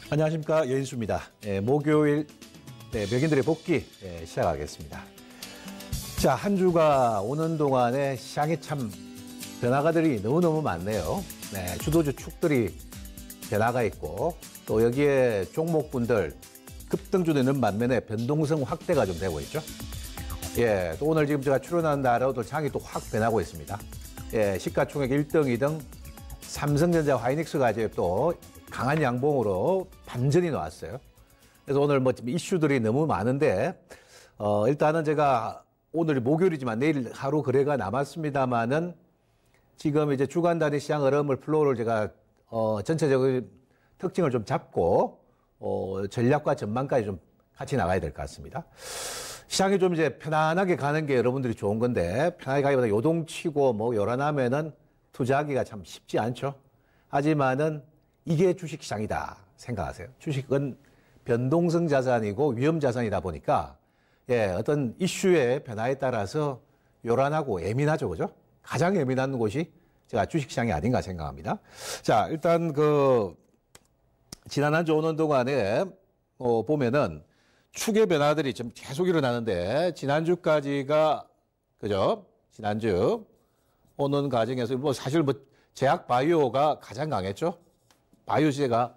안녕하십니까, 여인수입니다. 목요일 백인들의 복귀 시작하겠습니다. 자, 한 주가 오는 동안에 시장에 참 변화가들이 너무너무 많네요. 주도주 축들이 변화가 있고 또 여기에 종목분들 급등주되는 반면에 변동성 확대가 좀 되고 있죠. 또 오늘 지금 제가 출연한 날하고도 장이 또 확 변하고 있습니다. 시가총액 1등, 2등 삼성전자, 하이닉스가 이제 또 강한 양봉으로 반전이 나왔어요. 그래서 오늘 뭐 이슈들이 너무 많은데 일단은 제가 오늘이 목요일이지만 내일 하루 거래가 남았습니다만은 지금 이제 주간 단위 시장 흐름을 플로우를 제가 전체적인 특징을 좀 잡고 전략과 전망까지 좀 같이 나가야 될 것 같습니다. 시장이 좀 이제 편안하게 가는 게 여러분들이 좋은 건데 편하게 가기보다 요동치고 뭐 요란하면은 투자하기가 참 쉽지 않죠. 하지만은 이게 주식시장이다 생각하세요. 주식은 변동성 자산이고 위험 자산이다 보니까 어떤 이슈의 변화에 따라서 요란하고 예민하죠, 그죠? 가장 예민한 곳이 제가 주식시장이 아닌가 생각합니다. 자, 일단 지난 한 주 오는 동안에 보면은 축의 변화들이 좀 계속 일어나는데 지난주까지가 그죠? 지난주 오는 과정에서 사실 제약 바이오가 가장 강했죠. 바이오 시세가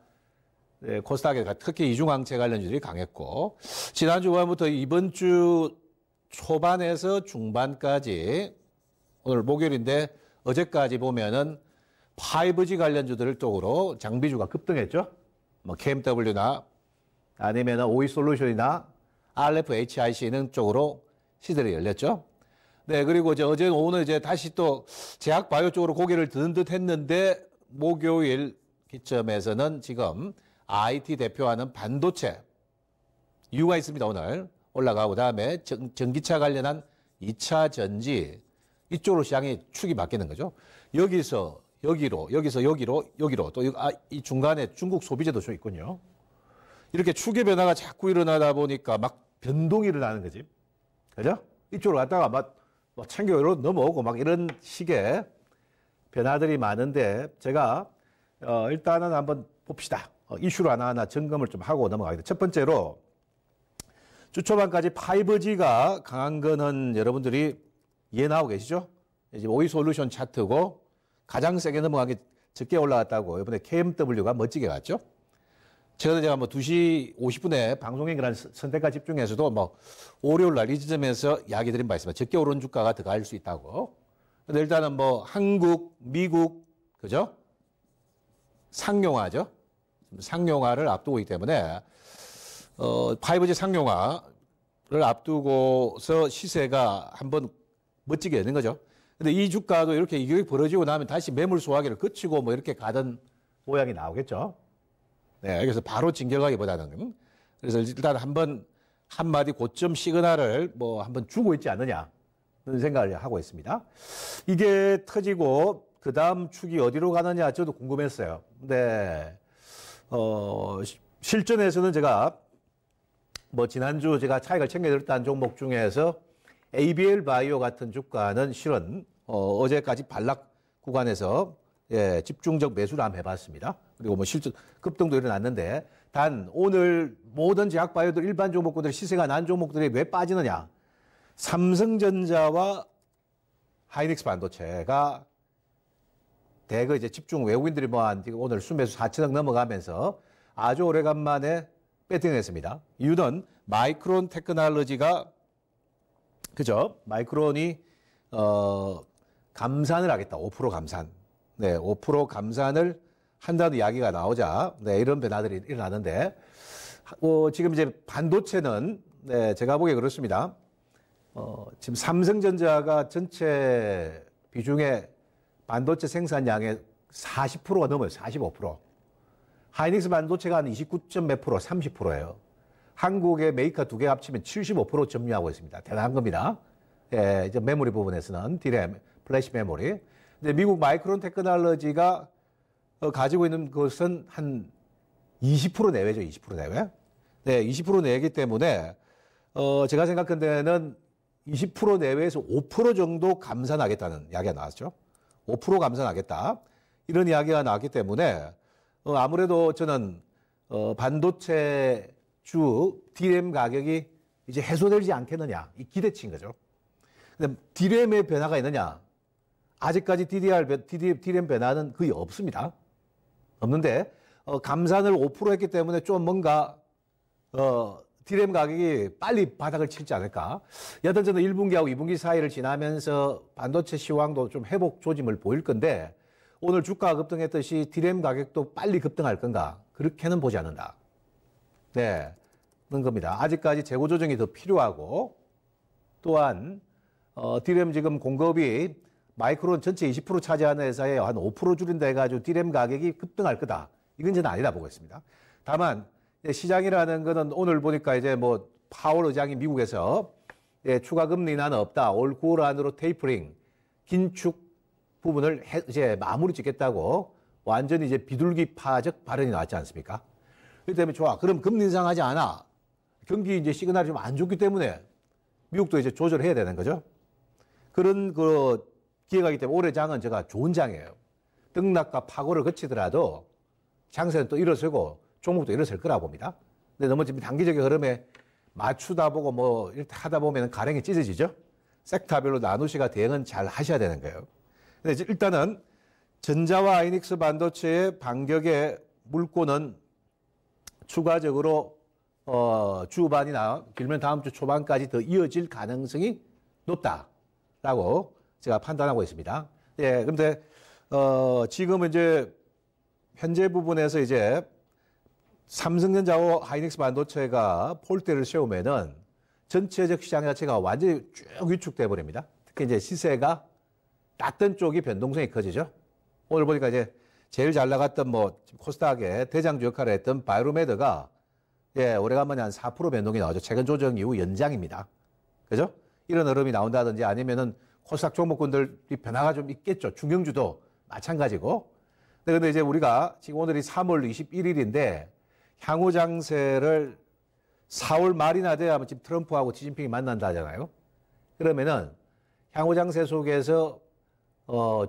코스닥에 특히 이중항체 관련주들이 강했고 지난주 후반부터 이번 주 초반에서 중반까지 오늘 목요일인데 어제까지 보면은 5G 관련주들 쪽으로 장비주가 급등했죠. KMW나 아니면 오이솔루션이나 RFHIC는 쪽으로 시들이 열렸죠. 그리고 어제 오늘 이제 다시 또 제약 바이오 쪽으로 고개를 드는 듯 했는데 목요일 기점에서는 지금 IT 대표하는 반도체 이유가 있습니다. 오늘 올라가고 그다음에 전기차 관련한 2차 전지 이쪽으로 시장이 축이 바뀌는 거죠. 여기서 여기로 여기서 여기로 또 이 중간에 중국 소비재도 좀 있군요. 이렇게 축의 변화가 자꾸 일어나다 보니까 막 변동이 일어나는 거지. 그죠? 이쪽으로 갔다가 막 챙겨 넘어오고 막 이런 식의 변화들이 많은데 제가 일단은 한번 봅시다. 이슈를 하나하나 점검을 좀 하고 넘어가겠습니다. 첫 번째로 주 초반까지 5G가 강한 거는 여러분들이 이해나오고 계시죠? 이제 오이솔루션 차트고 가장 세게 넘어간 게 적게 올라갔다고 이번에 KMW가 멋지게 갔죠? 제가 2시 50분에 방송 연결한 선택과 집중에서도 월요일 날 이 지점에서 이야기 드린 바 있습니다. 적게 오른 주가가 더 갈 수 있다고. 근데 일단은 한국, 미국, 그죠? 상용화죠. 상용화를 앞두고 있기 때문에 5G 상용화를 앞두고서 시세가 한번 멋지게 되는 거죠. 근데 이 주가도 이렇게 이격이 벌어지고 나면 다시 매물 소화기를 거치고 이렇게 가던 모양이 나오겠죠. 그래서 바로 진격하기보다는 그래서 일단 한마디 고점 시그널을 한번 주고 있지 않느냐 그런 생각을 하고 있습니다. 이게 터지고 그 다음 축이 어디로 가느냐 저도 궁금했어요. 근데 실전에서는 제가 지난주 제가 차익을 챙겨드렸다는 종목 중에서 ABL 바이오 같은 주가는 실은 어제까지 반락 구간에서 집중적 매수를 한번 해봤습니다. 그리고 실제 급등도 일어났는데 단 오늘 모든 제약 바이오들 일반 종목군들 시세가 난 종목들이 왜 빠지느냐? 삼성전자와 하이닉스 반도체가 대거 이제 집중 외국인들이 오늘 순매수 4천억 넘어가면서 아주 오래간만에 배팅했습니다. 이유는 마이크론 테크놀로지가 그죠? 마이크론이 감산을 하겠다. 5% 감산. 5% 감산을 한다는 이야기가 나오자 이런 변화들이 일어나는데 지금 이제 반도체는 제가 보기에 그렇습니다. 지금 삼성전자가 전체 비중의 반도체 생산량의 40%가 넘어요. 45%. 하이닉스 반도체가 한 29. 몇 프로, 30%예요. 한국의 메이커 두 개 합치면 75% 점유하고 있습니다. 대단한 겁니다. 이제 메모리 부분에서는 디램, 플래시 메모리. 근데 미국 마이크론 테크놀로지가 가지고 있는 것은 한 20% 내외죠. 20% 내외. 20% 내외이기 때문에 제가 생각한 데는 20% 내외에서 5% 정도 감산하겠다는 이야기가 나왔죠. 5% 감산하겠다. 이런 이야기가 나왔기 때문에 아무래도 저는 반도체주 DRAM 가격이 이제 해소되지 않겠느냐, 이 기대치인 거죠. 근데 DRAM의 변화가 있느냐? 아직까지 DRAM 변화는 거의 없습니다. 없는데 감산을 5% 했기 때문에 좀 뭔가 DRAM 가격이 빨리 바닥을 칠지 않을까. 여하튼 저는 1분기하고 2분기 사이를 지나면서 반도체 시황도 좀 회복 조짐을 보일 건데 오늘 주가가 급등했듯이 DRAM 가격도 빨리 급등할 건가? 그렇게는 보지 않는다. 네, 그런 겁니다. 아직까지 재고 조정이 더 필요하고 또한 DRAM 지금 공급이 마이크론 전체 20% 차지하는 회사에 한 5% 줄인다 해가지고 DRAM 가격이 급등할 거다. 이건 저는 아니다 보고 있습니다. 다만 시장이라는 거는 오늘 보니까 이제 뭐 파월 의장이 미국에서 추가 금리 인하는 없다. 올 9월 안으로 테이퍼링 긴축 부분을 이제 마무리 짓겠다고 완전히 이제 비둘기파적 발언이 나왔지 않습니까? 그렇기 때문에 좋아. 그럼 금리 인상하지 않아. 경기 이제 시그널이 좀 안 좋기 때문에 미국도 이제 조절해야 되는 거죠. 그런 기회가 있기 때문에 올해 장은 제가 좋은 장이에요. 등락과 파고를 거치더라도 장세는 또 일어서고 종목도 일어설 거라 봅니다. 근데 너무 지금 단기적인 흐름에 맞추다 보고 뭐 이렇게 하다 보면 가랭이 찢어지죠. 섹터별로 나누시가 대응은 잘 하셔야 되는 거예요. 근데 일단은 전자와 하이닉스 반도체의 반격의 물꼬는 추가적으로 주반이나 길면 다음 주 초반까지 더 이어질 가능성이 높다라고 제가 판단하고 있습니다. 예, 그런데 지금 이제 현재 부분에서 이제 삼성전자와 하이닉스 반도체가 폴대를 세우면은 전체적 시장 자체가 완전히 쭉 위축돼 버립니다. 특히 이제 시세가 낮던 쪽이 변동성이 커지죠. 오늘 보니까 이제 제일 잘 나갔던 뭐 코스닥의 대장주 역할을 했던 바이오메드가 예, 오래간만에 한 4% 변동이 나오죠. 최근 조정 이후 연장입니다. 그죠? 이런 흐름이 나온다든지 아니면은 코스닥 종목군들이 변화가 좀 있겠죠. 중형주도 마찬가지고. 근데 이제 우리가 지금 오늘이 3월 21일인데 향후 장세를 4월 말이나 돼야 지금 트럼프하고 시진핑이 만난다 하잖아요. 그러면은 향후 장세 속에서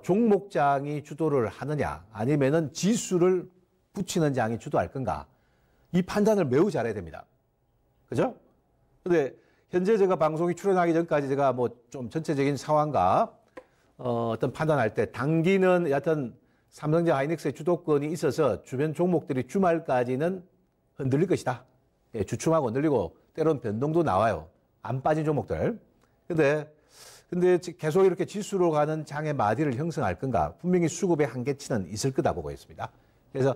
종목장이 주도를 하느냐 아니면은 지수를 붙이는 장이 주도할 건가. 이 판단을 매우 잘해야 됩니다. 그죠? 근데 현재 제가 방송이 출연하기 전까지 제가 뭐 좀 전체적인 상황과 어떤 판단할 때 당기는 여하튼 삼성전자 하이닉스의 주도권이 있어서 주변 종목들이 주말까지는 흔들릴 것이다. 예, 주춤하고 흔들리고 때로는 변동도 나와요. 안 빠진 종목들. 근데 계속 이렇게 지수로 가는 장의 마디를 형성할 건가? 분명히 수급의 한계치는 있을 거다 보고 있습니다. 그래서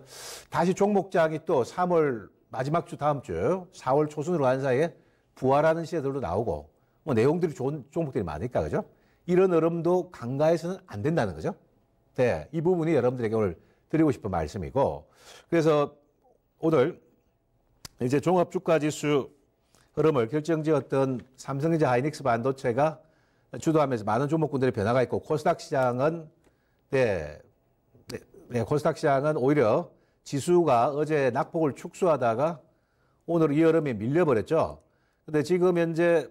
다시 종목장이 또 3월 마지막 주 다음 주 4월 초순으로 가는 사이에 부활하는 시세들도 나오고 뭐 내용들이 좋은 종목들이 많으니까 그죠? 이런 흐름도 간과해서는 안 된다는 거죠. 네, 이 부분이 여러분들에게 오늘 드리고 싶은 말씀이고 그래서 오늘 이제 종합주가지수 흐름을 결정지었던 삼성전자 하이닉스 반도체가 주도하면서 많은 종목군들의 변화가 있고 코스닥 시장은 코스닥 시장은 오히려 지수가 어제 낙폭을 축소하다가 오늘 이 흐름에 밀려버렸죠. 근데 지금 현재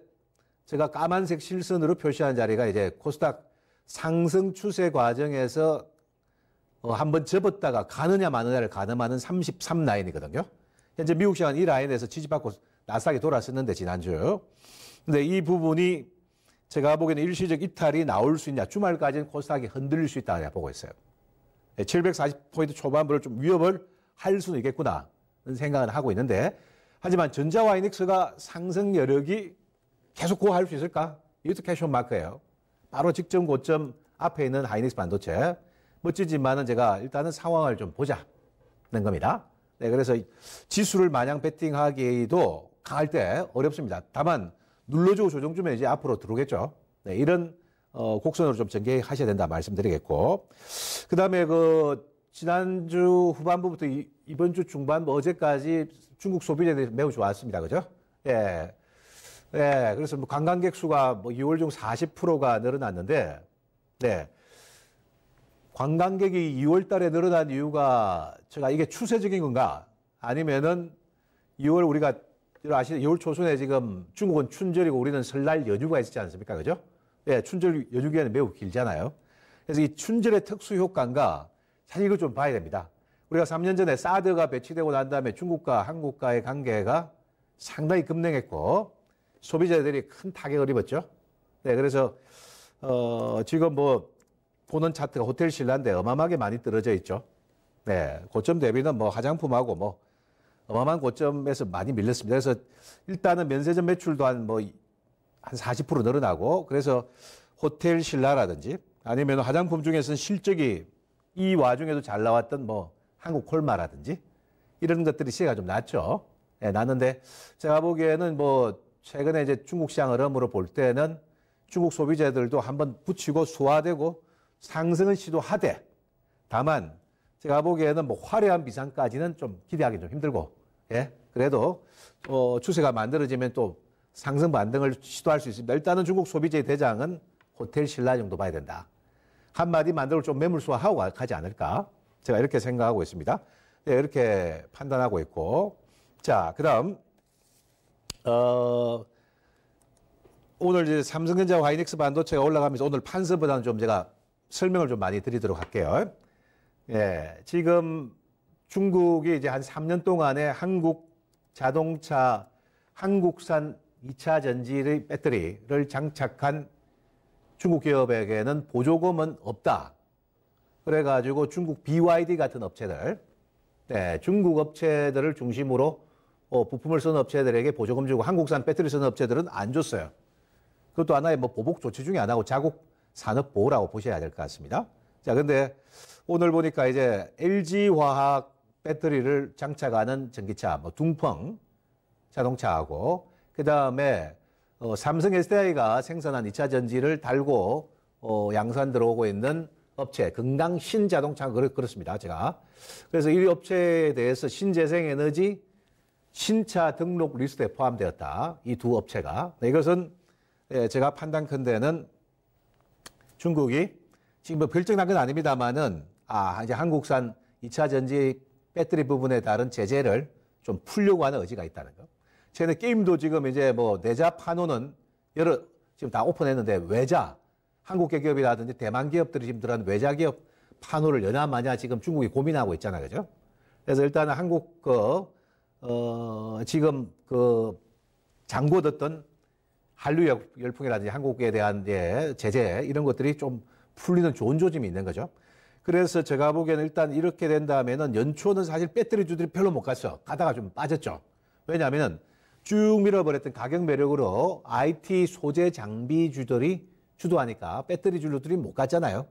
제가 까만색 실선으로 표시한 자리가 이제 코스닥 상승 추세 과정에서 한번 접었다가 가느냐 마느냐를 가늠하는 33 라인이거든요. 현재 미국 시간 이 라인에서 지지받고 나스닥이 돌았었는데 지난주. 근데 이 부분이 제가 보기에는 일시적 이탈이 나올 수 있냐. 주말까지는 코스닥이 흔들릴 수 있다 보고 있어요. 740포인트 초반부를 좀 위협을 할 수는 있겠구나 생각은 하고 있는데 하지만 전자와 하이닉스가 상승 여력이 계속 고할 수 있을까? 이것도 캐션 마크예요. 바로 직전 고점 앞에 있는 하이닉스 반도체. 멋지지만은 제가 일단은 상황을 좀 보자는 겁니다. 네, 그래서 지수를 마냥 베팅하기도 강할 때 어렵습니다. 다만 눌러주고 조정 주면 이제 앞으로 들어오겠죠. 네, 이런 곡선으로 좀 전개하셔야 된다 말씀드리겠고. 그 다음에 지난주 후반부부터 이번 주 중반부 어제까지 중국 소비자들이 매우 좋았습니다. 그죠? 예. 예. 그래서 뭐 관광객 수가 6월 중 40%가 늘어났는데, 네. 관광객이 2월 달에 늘어난 이유가 제가 이게 추세적인 건가? 아니면은 2월 우리가 아시는 2월 초순에 지금 중국은 춘절이고 우리는 설날 연휴가 있지 않습니까? 그죠? 예, 춘절 연휴 기간이 매우 길잖아요. 그래서 이 춘절의 특수 효과인가 사실 이걸 좀 봐야 됩니다. 우리가 3년 전에 사드가 배치되고 난 다음에 중국과 한국과의 관계가 상당히 급냉했고 소비자들이 큰 타격을 입었죠. 네, 그래서 지금 뭐 보는 차트가 호텔 신라인데 어마어마하게 많이 떨어져 있죠. 네, 고점 대비는 뭐 화장품하고 뭐 어마어마한 고점에서 많이 밀렸습니다. 그래서 일단은 면세점 매출도 한 40% 늘어나고 그래서 호텔 신라라든지 아니면 화장품 중에서는 실적이 이 와중에도 잘 나왔던 뭐 한국 콜마라든지 이런 것들이 시세가 좀 낮죠. 네, 낮는데 제가 보기에는 뭐 최근에 이제 중국 시장 흐름으로 볼 때는 중국 소비자들도 한번 붙이고 수화되고 상승은 시도하되 다만 제가 보기에는 뭐 화려한 비상까지는 좀 기대하기 좀 힘들고, 예. 그래도, 추세가 만들어지면 또 상승 반등을 시도할 수 있습니다. 일단은 중국 소비재의 대장은 호텔 신라 정도 봐야 된다. 한마디 만들고 좀 매물 수화하고 가지 않을까. 제가 이렇게 생각하고 있습니다. 예, 이렇게 판단하고 있고. 자, 그 다음, 오늘 이제 삼성전자와 하이닉스 반도체가 올라가면서 오늘 판서보다는 좀 제가 설명을 좀 많이 드리도록 할게요. 예, 지금 중국이 이제 한 3년 동안에 한국 자동차, 한국산 2차 전지의 배터리를 장착한 중국 기업에게는 보조금은 없다. 그래가지고 중국 BYD 같은 업체들, 네, 중국 업체들을 중심으로 부품을 쓰는 업체들에게 보조금 주고 한국산 배터리 쓰는 업체들은 안 줬어요. 그것도 하나의 뭐 보복 조치 중에 하나고 자국 산업 보호라고 보셔야 될 것 같습니다. 자, 근데 오늘 보니까 이제 LG화학 배터리를 장착하는 전기차, 뭐 둥펑 자동차하고 그 다음에 삼성 SDI가 생산한 2차 전지를 달고 양산 들어오고 있는 업체 건강신 자동차 그렇습니다. 제가 그래서 이 업체에 대해서 신재생에너지 신차 등록 리스트에 포함되었다. 이 두 업체가. 네, 이것은 제가 판단컨대는 중국이 지금 뭐 결정난 건 아닙니다만은 이제 한국산 2차 전지 배터리 부분에 따른 제재를 좀 풀려고 하는 의지가 있다는 거. 최근에 게임도 지금 이제 뭐 내자 판호는 지금 다 오픈했는데 외자 한국 기업이라든지 대만 기업들이 지금 들어간 외자 기업 판호를 여냐마냐 지금 중국이 고민하고 있잖아요, 그죠? 그래서 일단은 한국 지금 장고됐던 한류 열풍이라든지 한국에 대한 제재 이런 것들이 좀 풀리는 좋은 조짐이 있는 거죠. 그래서 제가 보기에는 일단 이렇게 된다면은 연초는 사실 배터리 주들이 별로 못 갔어. 가다가 좀 빠졌죠. 왜냐하면은 쭉 밀어버렸던 가격 매력으로 IT 소재 장비 주들이 주도하니까 배터리 주들이 못 갔잖아요.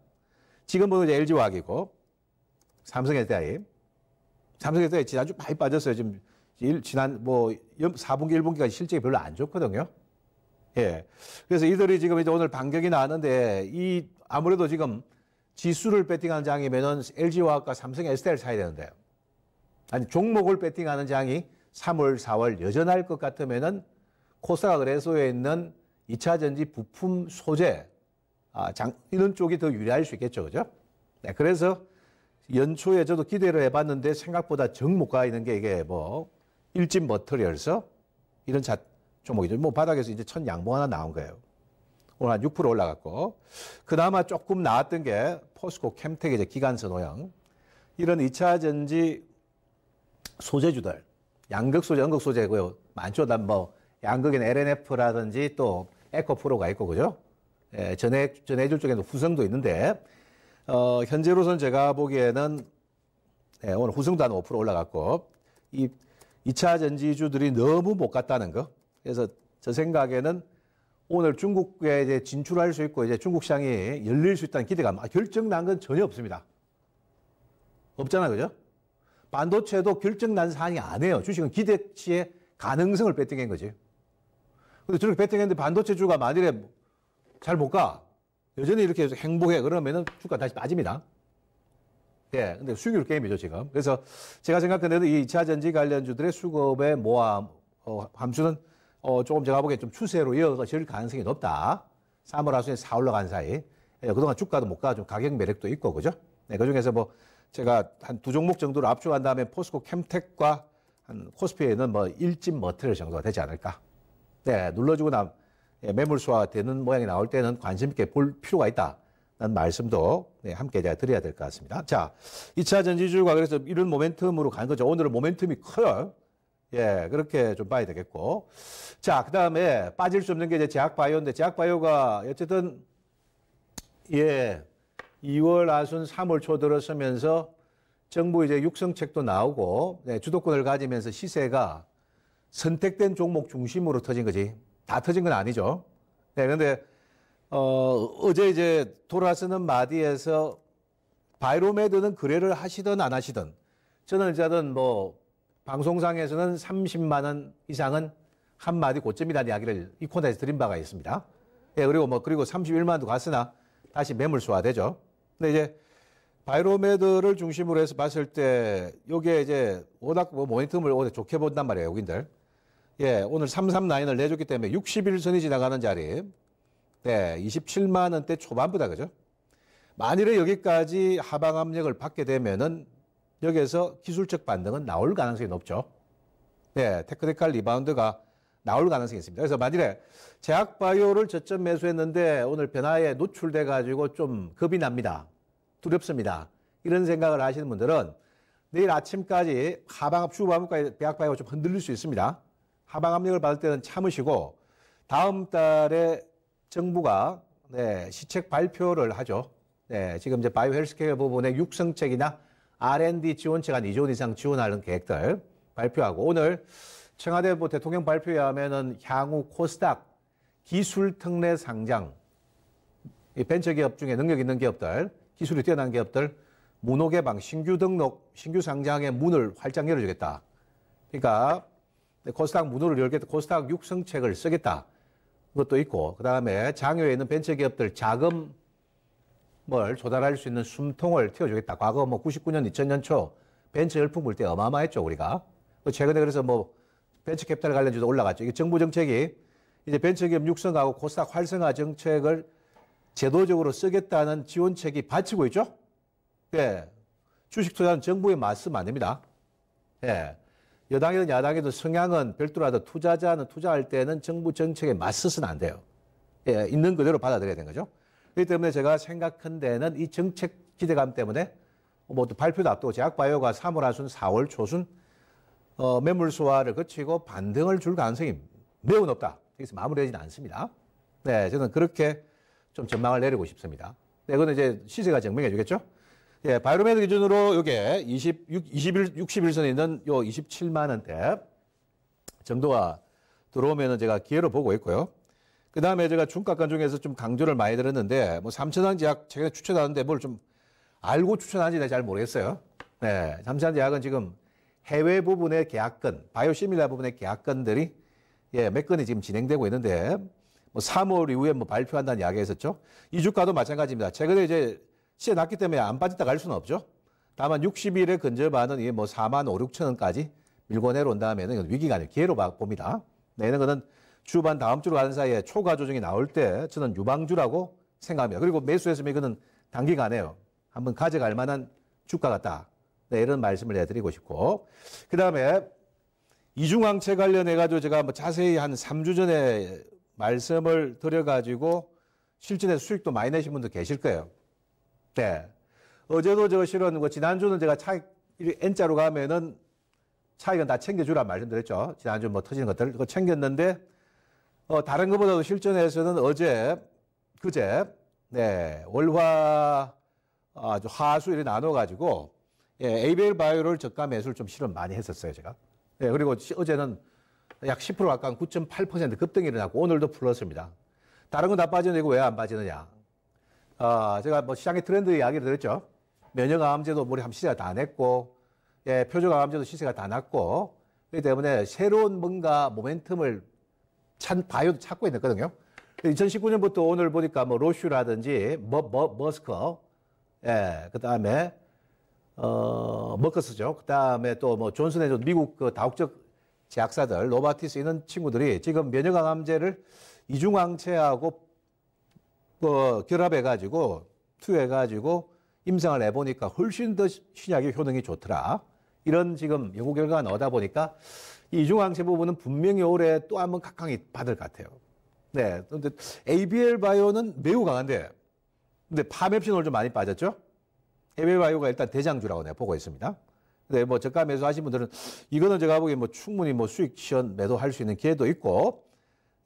지금 보면 이제 LG화학이고 삼성 SDI. 삼성 SDI 지난주 많이 빠졌어요. 지금 지난 4분기, 1분기까지 실적이 별로 안 좋거든요. 예. 그래서 이들이 지금 이제 오늘 반격이 나왔는데 아무래도 지금 지수를 배팅하는 장이면은 LG화학과 삼성 SDI를 사야 되는데요. 아니, 종목을 배팅하는 장이 3월, 4월 여전할 것 같으면은 코스닥 거래소에 있는 2차 전지 부품 소재, 이런 쪽이 더 유리할 수 있겠죠. 그죠? 네. 그래서 연초에 저도 기대를 해봤는데 생각보다 정 못 가 있는 게 이게 일진 머터리얼스 이런 종목이죠. 뭐 바닥에서 이제 첫 양봉 하나 나온 거예요. 오늘 한 6% 올라갔고 그나마 조금 나왔던 게 포스코 캠텍 이제 기관선 호형 이런 2차 전지 소재주들 양극 소재, 음극 소재고요. 많죠. 양극에는 LNF라든지 또 에코프로가 있고 그죠? 예, 전해줄 쪽에는 후성도 있는데 현재로선 제가 보기에는 오늘 후성도 한 5% 올라갔고 이 2차 전지주들이 너무 못 갔다는 거. 그래서 저 생각에는 오늘 중국에 이제 진출할 수 있고 이제 중국 시장이 열릴 수 있다는 기대감 결정난 건 전혀 없습니다. 없잖아, 그죠? 반도체도 결정난 사안이 아니에요. 주식은 기대치의 가능성을 배팅한 거지. 근데 저렇게 배팅했는데 반도체주가 만일에 잘 못 가. 여전히 이렇게 해서 행보해. 그러면은 주가 다시 빠집니다. 예. 근데 수익률 게임이죠, 지금. 그래서 제가 생각하는데도 이 2차 전지 관련주들의 수급의 모아, 함수는 조금 제가 보기엔 좀 추세로 이어질 가능성이 높다. 3월 하순에 4 올라간 사이. 예, 그동안 주가도 못 가, 좀 가격 매력도 있고, 그죠? 네, 그 중에서 제가 한 두 종목 정도로 압축한 다음에 포스코 캠텍과 한 코스피에는 일진 머트리얼 정도가 되지 않을까. 네, 눌러주고 매물 수화가 되는 모양이 나올 때는 관심 있게 볼 필요가 있다. 말씀도 네, 함께 제가 드려야 될 것 같습니다. 자, 2차 전지주가 그래서 이런 모멘텀으로 간 거죠. 오늘은 모멘텀이 커요. 예, 그렇게 좀 봐야 되겠고. 자, 그 다음에 빠질 수 없는 게 이제 제약바이오인데, 제약바이오가 어쨌든, 예, 2월 하순 3월 초 들어서면서 정부 이제 육성책도 나오고, 네, 주도권을 가지면서 시세가 선택된 종목 중심으로 터진 거지. 다 터진 건 아니죠. 네, 근데, 어제 이제 돌아서는 마디에서 바이로메드는 거래를 하시든 안 하시든, 저는 어쨌든 뭐, 방송상에서는 30만 원 이상은 한 마디 고점이라는 이야기를 이 코너에서 드린 바가 있습니다. 예, 그리고 31만도 갔으나 다시 매물 소화되죠. 근데 이제 바이로메드를 중심으로 해서 봤을 때 요게 이제 워낙 뭐 모멘텀을 오늘 좋게 본단 말이에요, 여기들. 예, 오늘 339을 내줬기 때문에 60일선이 지나가는 자리. 네, 27만 원대 초반보다 그죠? 만일에 여기까지 하방 압력을 받게 되면은 여기에서 기술적 반등은 나올 가능성이 높죠. 네, 테크니컬 리바운드가 나올 가능성이 있습니다. 그래서 만일에 제약바이오를 저점 매수했는데 오늘 변화에 노출돼 가지고 좀 겁이 납니다. 두렵습니다. 이런 생각을 하시는 분들은 내일 아침까지 하방 주반부까지 제약바이오가 좀 흔들릴 수 있습니다. 하방 압력을 받을 때는 참으시고 다음 달에 정부가 네, 시책 발표를 하죠. 네, 지금 이제 바이오 헬스케어 부분의 육성책이나 R&D 지원책 한 2조 원 이상 지원하는 계획들 발표하고 오늘 청와대 대통령 발표에 하면은 향후 코스닥 기술 특례 상장 이 벤처기업 중에 능력 있는 기업들 기술이 뛰어난 기업들 문호 개방 신규 등록 신규 상장의 문을 활짝 열어주겠다. 그러니까 코스닥 문호를 열겠다. 코스닥 육성책을 쓰겠다. 그것도 있고 그다음에 장외에 있는 벤처기업들 자금 뭘 조달할 수 있는 숨통을 틔워주겠다. 과거 뭐 99년, 2000년 초 벤처 열풍 불 때 어마어마했죠, 우리가. 최근에 그래서 뭐 벤처 캐피탈 관련주도 올라갔죠. 이게 정부 정책이 이제 벤처기업 육성하고 코스닥 활성화 정책을 제도적으로 쓰겠다는 지원책이 받치고 있죠. 예. 주식 투자는 정부에 맞서면 안 됩니다. 예. 여당이든 야당이든 성향은 별도라도 투자자는 투자할 때는 정부 정책에 맞서서는 안 돼요. 예. 있는 그대로 받아들여야 되는 거죠. 그렇기 때문에 제가 생각한 데는 이 정책 기대감 때문에 뭐 또 발표도 앞두고 제약바이오가 3월 하순 4월 초순 매물 소화를 거치고 반등을 줄 가능성이 매우 높다. 여기서 마무리하지는 않습니다. 네, 저는 그렇게 좀 전망을 내리고 싶습니다. 네, 그건 이제 시세가 증명해 주겠죠? 예, 바이로메드 기준으로 요게 60일선에 있는 요 27만 원대 정도가 들어오면은 제가 기회로 보고 있고요. 그 다음에 제가 중가권 중에서 좀 강조를 많이 들었는데, 뭐, 삼천원 제약 최근에 추천하는데 뭘 좀 알고 추천하는지 잘 모르겠어요. 네. 삼천원 제약은 지금 해외 부분의 계약건, 바이오시밀라 부분의 계약건들이, 예, 몇 건이 지금 진행되고 있는데, 뭐, 3월 이후에 뭐 발표한다는 이야기가 있었죠. 이 주가도 마찬가지입니다. 최근에 이제 시세 낮기 때문에 안 빠졌다 갈 수는 없죠. 다만 60일에 근접하는 이게 뭐 4만 5, 6천 원까지 밀고 내려온 다음에는 위기가 아니고 기회로 봅니다. 네, 이런 거는 주반 다음 주로 가는 사이에 초과 조정이 나올 때 저는 유방주라고 생각합니다. 그리고 매수했으면 이거는 단기간에요. 한번 가져갈 만한 주가 같다. 네, 이런 말씀을 해드리고 싶고. 그 다음에 이중항체 관련해가지고 제가 뭐 자세히 한 3주 전에 말씀을 드려가지고 실전에서 수익도 많이 내신 분도 계실 거예요. 네. 어제도 저 실은 뭐 지난주는 제가 차익 N자로 가면은 차익은 다 챙겨주라 말씀드렸죠. 지난주 뭐 터지는 것들 그거 챙겼는데 다른 것보다도 실전에서는 어제, 그제, 네, 월화, 화수 이렇게 나눠가지고, 예, ABL 바이오를 저가 매수를 좀 실은 많이 했었어요, 제가. 예, 그리고 어제는 약 10% 가까운 9.8% 급등이 일어나고 오늘도 플러스입니다. 다른 건 다 빠지는데 이거 왜 안 빠지느냐. 제가 뭐 시장의 트렌드 이야기를 드렸죠. 면역암제도 우리 한 시세가 다 냈고, 예, 표적암제도 시세가 다 났고, 그렇기 때문에 새로운 뭔가 모멘텀을 바이오도 찾고 있거든요. 2019년부터 오늘 보니까 뭐 로슈라든지 머스커, 예, 그 다음에 머커스죠. 그 다음에 또 뭐 존슨앤존 미국 그 다국적 제약사들 노바티스 이런 친구들이 지금 면역암제를 이중항체하고 결합해가지고 투여해가지고 임상을 해보니까 훨씬 더 신약의 효능이 좋더라. 이런 지금 연구 결과가 나오다 보니까 이 이중항체 부분은 분명히 올해 또 한번 각광이 받을 것 같아요. 네. 그런데 ABL 바이오는 매우 강한데, 근데 파맵신 오늘 좀 많이 빠졌죠? 에베바이오가 일단 대장주라고 내가 보고 있습니다. 근데 뭐 저가 매수하신 분들은 이거는 제가 보기엔 뭐 충분히 뭐 수익 시현 매도할 수 있는 기회도 있고,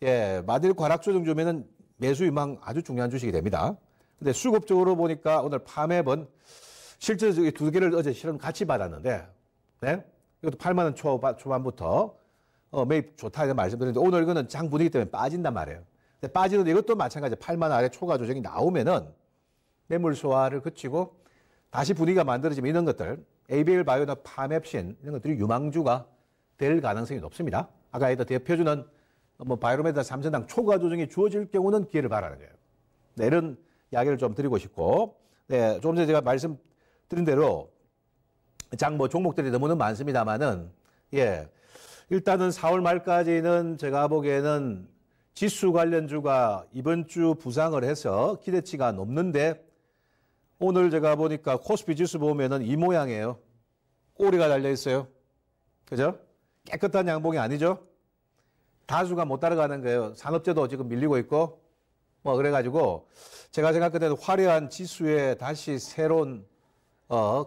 예, 마디르코 하락 조정 주면은 매수 유망 아주 중요한 주식이 됩니다. 근데 수급적으로 보니까 오늘 파맵은 실제 두 개를 어제 실은 같이 받았는데, 네? 이것도 8만 원 초반부터 매입 좋다 이런 말씀드렸는데 오늘 이거는 장 분위기 때문에 빠진단 말이에요. 근데 빠지는데 이것도 마찬가지 8만 원 아래 초과 조정이 나오면은 매물 소화를 그치고 다시 분위기가 만들어지면 이런 것들 ABL 바이오나 파맵신 이런 것들이 유망주가 될 가능성이 높습니다. 아까 대표주는 뭐 바이오메다 3선당 초과 조정이 주어질 경우는 기회를 바라는 거예요. 네, 이런 이야기를 좀 드리고 싶고, 네, 조금 전에 제가 말씀드린 대로 장 뭐 종목들이 너무나 많습니다만은, 예, 일단은 4월 말까지는 제가 보기에는 지수 관련주가 이번 주 부상을 해서 기대치가 높는데 오늘 제가 보니까 코스피 지수 보면은 이 모양이에요. 꼬리가 달려 있어요. 그죠? 깨끗한 양봉이 아니죠? 다수가 못 따라가는 거예요. 산업재도 지금 밀리고 있고, 뭐, 그래가지고, 제가 생각할 때는 화려한 지수에 다시 새로운,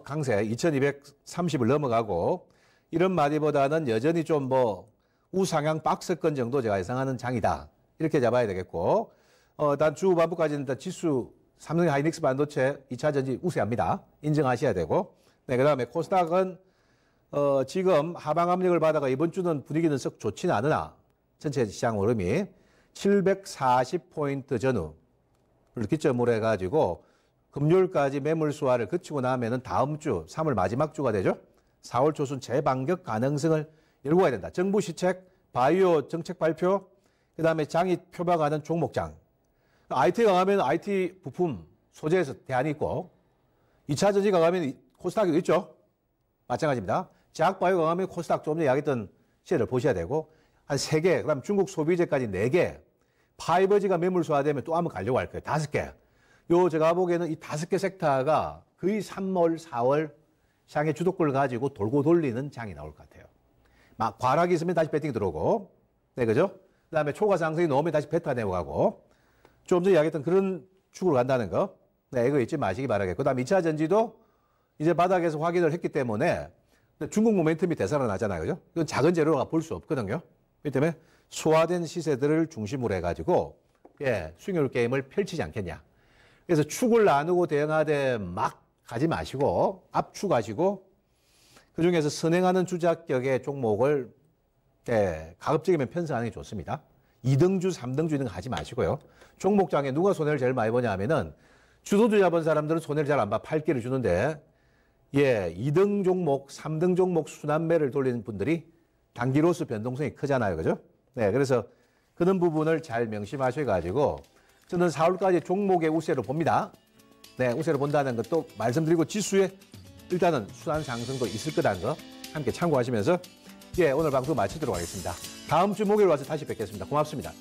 강세, 2230을 넘어가고, 이런 마디보다는 여전히 좀 뭐, 우상향 박스권 정도 제가 예상하는 장이다. 이렇게 잡아야 되겠고, 일단 주 후반부까지는 일단 지수, 삼성 하이닉스 반도체 2차 전지 우세합니다. 인정하셔야 되고, 네, 그 다음에 코스닥은, 지금 하방 압력을 받아가 이번 주는 분위기는 썩 좋지는 않으나, 전체 시장 흐름이 740포인트 전후를 기점으로 해가지고 금요일까지 매물 수화를 그치고 나면은 다음 주 3월 마지막 주가 되죠. 4월 초순 재반격 가능성을 열고 가야 된다. 정부 시책, 바이오 정책 발표, 그다음에 장이 표박하는 종목장. IT 강하면 IT 부품 소재에서 대안이 있고 2차 전지 강하면 코스닥이 있죠. 마찬가지입니다. 제약 바이오 강하면 코스닥 조금 전에 이야기했던 시세를 보셔야 되고 한 3개, 그 다음 중국 소비재까지 4개, 파이버지가 매물 소화되면 또 한번 가려고 할 거예요. 5개. 제가 보기에는 이 5개 섹터가 거의 3월, 4월 시장의 주도권을 가지고 돌고 돌리는 장이 나올 것 같아요. 막 과락이 있으면 다시 배팅이 들어오고, 네, 그죠? 그 다음에 초과 상승이 나오면 다시 베타 내고 가고, 좀 전에 이야기했던 그런 축으로 간다는 거, 네, 이거 잊지 마시기 바라겠고, 그 다음 2차 전지도 이제 바닥에서 확인을 했기 때문에 중국 모멘텀이 되살아나잖아요. 그죠? 이건 작은 재료가 볼 수 없거든요. 그렇기 때문에 소화된 시세들을 중심으로 해가지고, 예, 수익률 게임을 펼치지 않겠냐. 그래서 축을 나누고 대응하되 막 가지 마시고, 압축하시고, 그 중에서 선행하는 주작격의 종목을, 예, 가급적이면 편성하는 게 좋습니다. 2등주, 3등주 이런 거 하지 마시고요. 종목장에 누가 손해를 제일 많이 보냐 하면은, 주도주 잡은 사람들은 손해를 잘 안 봐. 팔기를 주는데, 예, 2등 종목, 3등 종목 순환매를 돌리는 분들이 단기로서 변동성이 크잖아요. 그죠? 네, 그래서 그런 부분을 잘 명심하셔가지고 저는 4월까지 종목의 우세를 봅니다. 네, 우세를 본다는 것도 말씀드리고 지수에 일단은 순환 상승도 있을 거라는 거 함께 참고하시면서 예, 오늘 방송 마치도록 하겠습니다. 다음 주 목요일 와서 다시 뵙겠습니다. 고맙습니다.